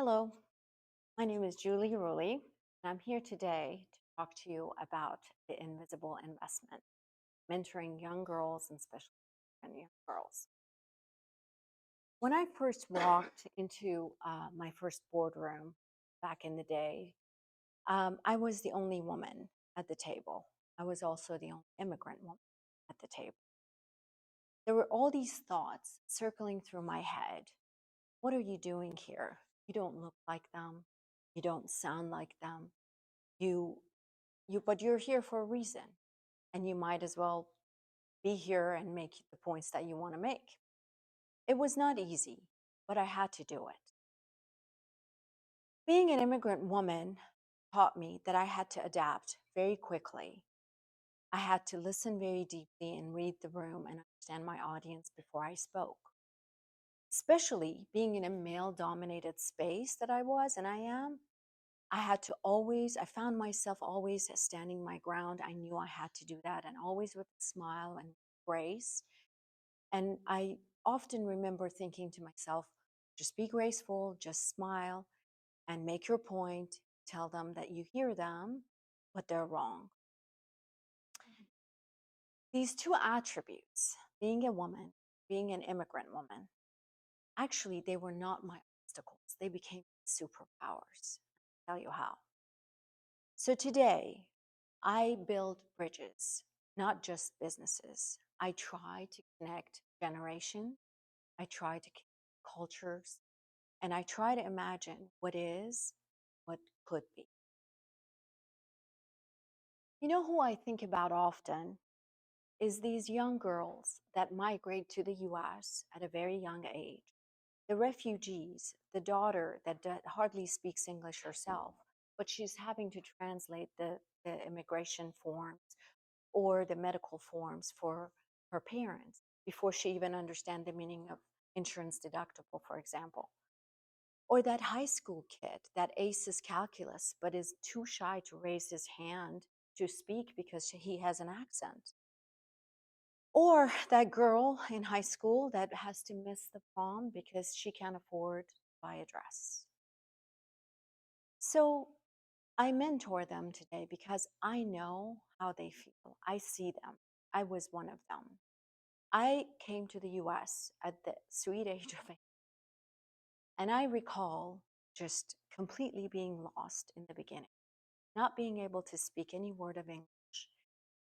Hello, my name is Julie Rulli, and I'm here today to talk to you about the invisible investment, mentoring young girls and especially young girls. When I first walked into my first boardroom back in the day, I was the only woman at the table. I was also the only immigrant woman at the table. There were all these thoughts circling through my head. What are you doing here? You don't look like them. You don't sound like them. You but you're here for a reason, and you might as well be here and make the points that you want to make. It was not easy, but I had to do it. Being an immigrant woman taught me that I had to adapt very quickly. I had to listen very deeply and read the room and understand my audience before I spoke. Especially being in a male dominated space that I was and I am, I found myself always standing my ground. I knew I had to do that, and always with a smile and grace. And I often remember thinking to myself, just be graceful, just smile and make your point. Tell them that you hear them, but they're wrong. These two attributes, being a woman, being an immigrant woman, actually, they were not my obstacles. They became superpowers. I'll tell you how. So today, I build bridges, not just businesses. I try to connect generation. I try to connect cultures, and I try to imagine what is, what could be. You know who I think about often is these young girls that migrate to the US at a very young age. The refugees, the daughter that hardly speaks English herself, but she's having to translate the immigration forms or the medical forms for her parents before she even understands the meaning of insurance deductible, for example. Or that high school kid that aces calculus but is too shy to raise his hand to speak because he has an accent. Or that girl in high school that has to miss the prom because she can't afford to buy a dress. So I mentor them today because I know how they feel. I see them. I was one of them. I came to the US at the sweet age of 8, and I recall just completely being lost in the beginning, not being able to speak any word of English,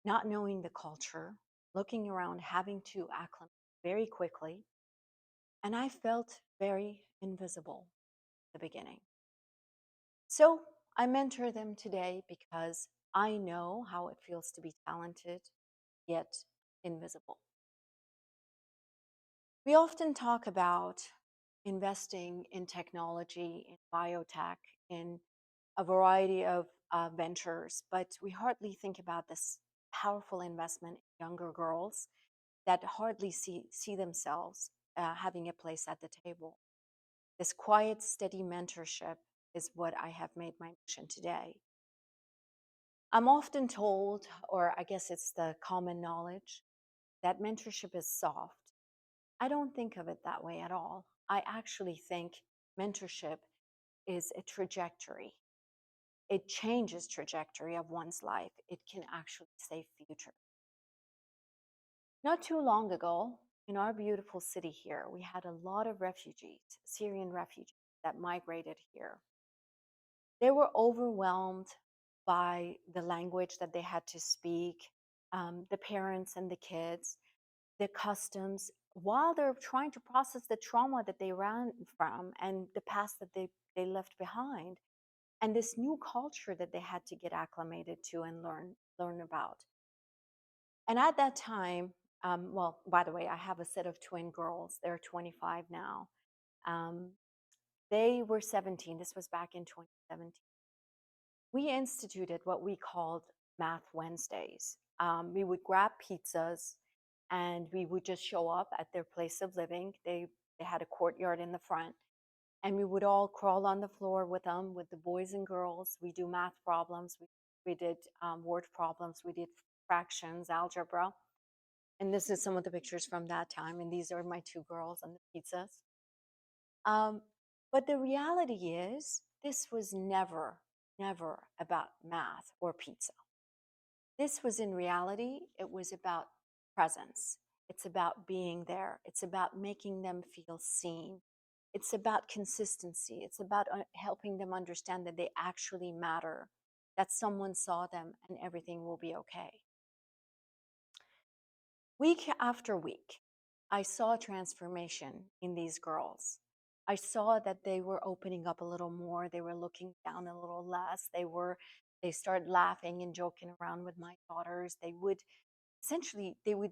not knowing the culture, looking around, having to acclimate very quickly. And I felt very invisible at the beginning. So I mentor them today because I know how it feels to be talented, yet invisible. We often talk about investing in technology, in biotech, in a variety of ventures, but we hardly think about this powerful investment in younger girls that hardly see themselves having a place at the table. This quiet, steady mentorship is what I have made my mission today. I'm often told, or I guess it's the common knowledge, that mentorship is soft. I don't think of it that way at all. I actually think mentorship is a trajectory. It changes trajectory of one's life. It can actually save future. Not too long ago, in our beautiful city here, we had a lot of refugees, Syrian refugees that migrated here. They were overwhelmed by the language that they had to speak, the parents and the kids, the customs, while they're trying to process the trauma that they ran from and the past that they left behind, and this new culture that they had to get acclimated to and learn about. And at that time, well, by the way, I have a set of twin girls. They're 25 now. Um, they were 17. This was back in 2017. We instituted what we called Math Wednesdays. We would grab pizzas and we would just show up at their place of living. They had a courtyard in the front, and we would all crawl on the floor with them, with the boys and girls. We do math problems. We did word problems. We did fractions, algebra. And this is some of the pictures from that time. And these are my two girls on the pizzas. But the reality is, this was never, never about math or pizza. This was in reality, it was about presence. It's about being there. It's about making them feel seen. It's about consistency. It's about helping them understand that they actually matter, that someone saw them and everything will be okay. Week after week, I saw a transformation in these girls. I saw that they were opening up a little more. They were looking down a little less. They started laughing and joking around with my daughters. They would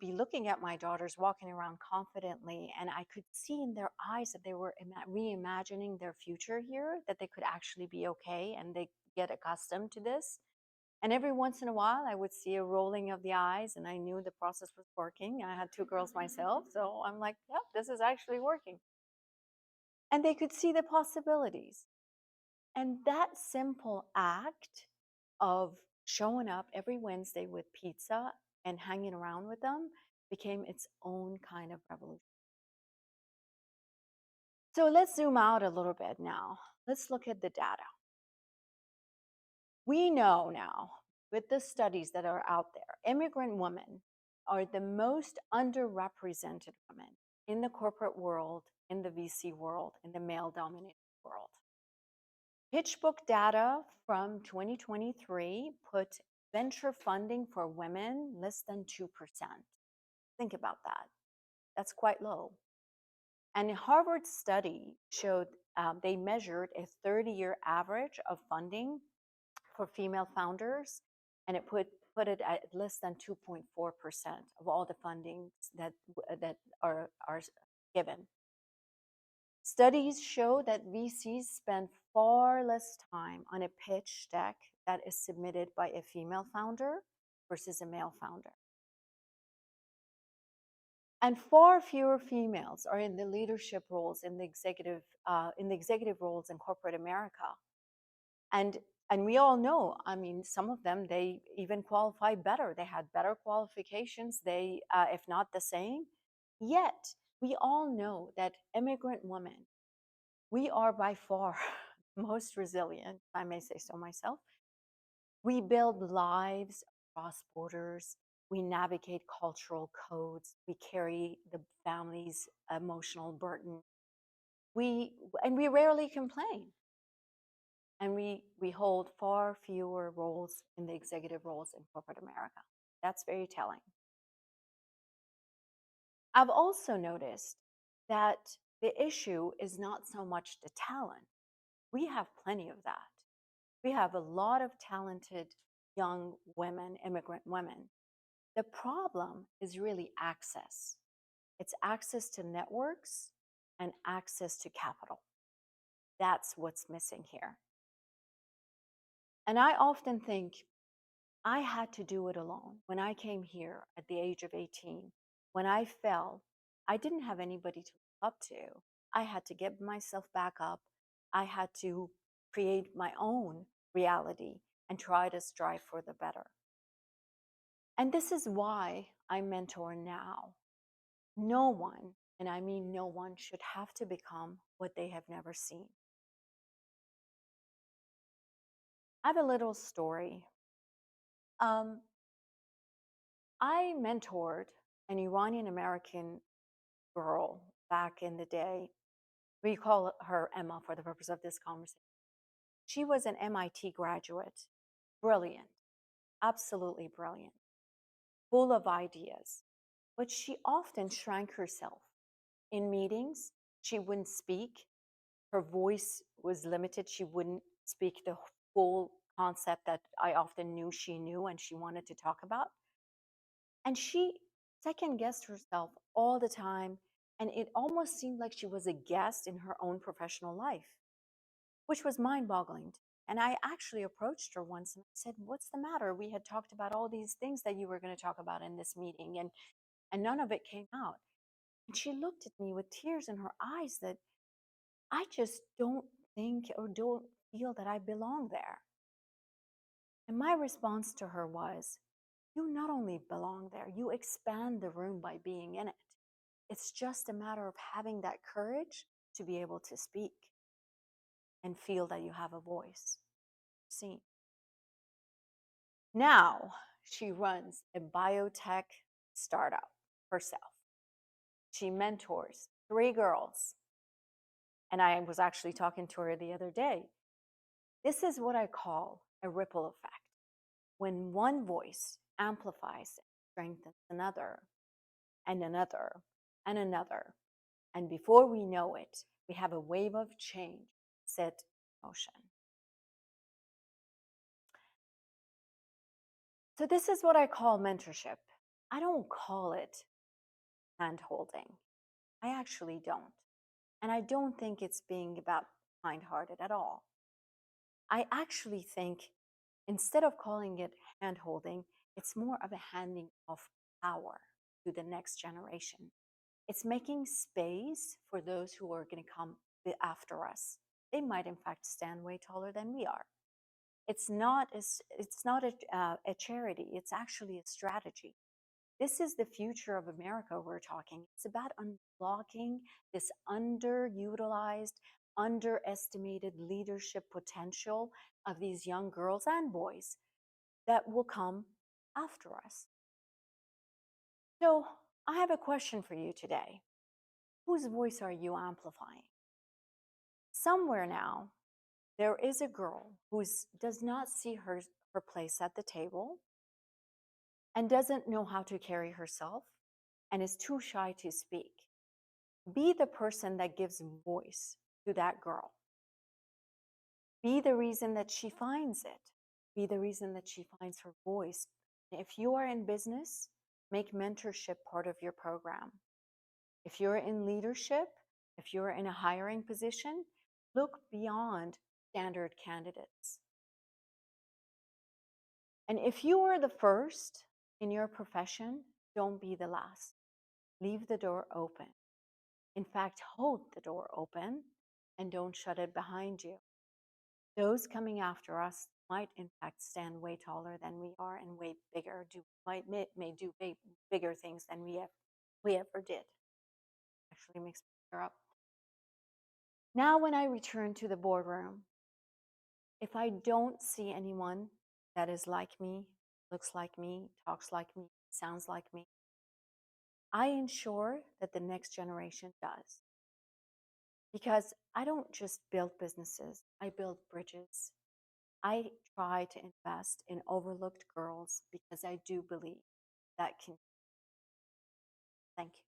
be looking at my daughters walking around confidently, and I could see in their eyes that they were reimagining their future here, that they could actually be okay and they get accustomed to this. And every once in a while, I would see a rolling of the eyes, and I knew the process was working. I had two girls myself, so I'm like, yep, this is actually working. And they could see the possibilities. And that simple act of showing up every Wednesday with pizza and hanging around with them became its own kind of revolution. So let's zoom out a little bit now. Let's look at the data. We know now, with the studies that are out there, immigrant women are the most underrepresented women in the corporate world, in the VC world, in the male dominated world. PitchBook data from 2023 put venture funding for women less than 2%. Think about that. That's quite low. And a Harvard study showed they measured a 30-year average of funding for female founders, and it put it at less than 2.4% of all the fundings that are given. Studies show that VCs spend far less time on a pitch deck that is submitted by a female founder versus a male founder. And far fewer females are in the leadership roles in the executive roles in corporate America. And we all know, I mean, some of them, they even qualify better. They had better qualifications, they if not the same. Yet we all know that immigrant women, we are by far most resilient, if I may say so myself. We build lives across borders. We navigate cultural codes. We carry the family's emotional burden. We rarely complain. And we hold far fewer roles in the executive roles in corporate America. That's very telling. I've also noticed that the issue is not so much the talent. We have plenty of that. We have a lot of talented young women, immigrant women. The problem is really access. It's access to networks and access to capital. That's what's missing here. And I often think I had to do it alone. When I came here at the age of 18, when I fell, I didn't have anybody to look up to. I had to get myself back up. I had to create my own reality and try to strive for the better. And this is why I mentor now. No one, and I mean no one, should have to become what they have never seen. I have a little story. Um, I mentored an Iranian American girl back in the day. We call her Emma for the purpose of this conversation. She was an MIT graduate, brilliant, absolutely brilliant, full of ideas. But she often shrank herself. In meetings, she wouldn't speak. Her voice was limited. She wouldn't speak the full concept that I often knew she knew and she wanted to talk about. And she second guessed herself all the time. And it almost seemed like she was a guest in her own professional life, which was mind boggling. And I actually approached her once and I said, "What's the matter? We had talked about all these things that you were going to talk about in this meeting, and none of it came out." And she looked at me with tears in her eyes that I just don't think or don't feel that I belong there. And my response to her was, "You not only belong there, you expand the room by being in it. It's just a matter of having that courage to be able to speak." and feel that you have a voice. Seen. Now she runs a biotech startup herself. She mentors 3 girls. And I was actually talking to her the other day. This is what I call a ripple effect. When one voice amplifies and strengthens another, and another, and another, and before we know it, we have a wave of change set in motion. So, this is what I call mentorship. I don't call it hand holding. I actually don't. And I don't think it's being about kind hearted at all. I actually think instead of calling it hand holding, it's more of a handing of power to the next generation. It's making space for those who are going to come after us. They might, in fact, stand way taller than we are. It's not a charity. It's actually a strategy. This is the future of America we're talking. It's about unlocking this underutilized, underestimated leadership potential of these young girls and boys that will come after us. So, I have a question for you today. Whose voice are you amplifying? Somewhere now, there is a girl who does not see her place at the table and doesn't know how to carry herself and is too shy to speak. Be the person that gives voice to that girl. Be the reason that she finds it. Be the reason that she finds her voice. If you are in business, make mentorship part of your program. If you're in leadership, if you're in a hiring position, look beyond standard candidates. And if you are the first in your profession, don't be the last. Leave the door open. In fact, hold the door open and don't shut it behind you. Those coming after us might, in fact, stand way taller than we are and way bigger. May do bigger things than we ever did. Actually, makes me tear up. Now, when I return to the boardroom, if I don't see anyone that is like me, looks like me, talks like me, sounds like me, I ensure that the next generation does. Because I don't just build businesses, I build bridges. I try to invest in overlooked girls because I do believe that can. Thank you.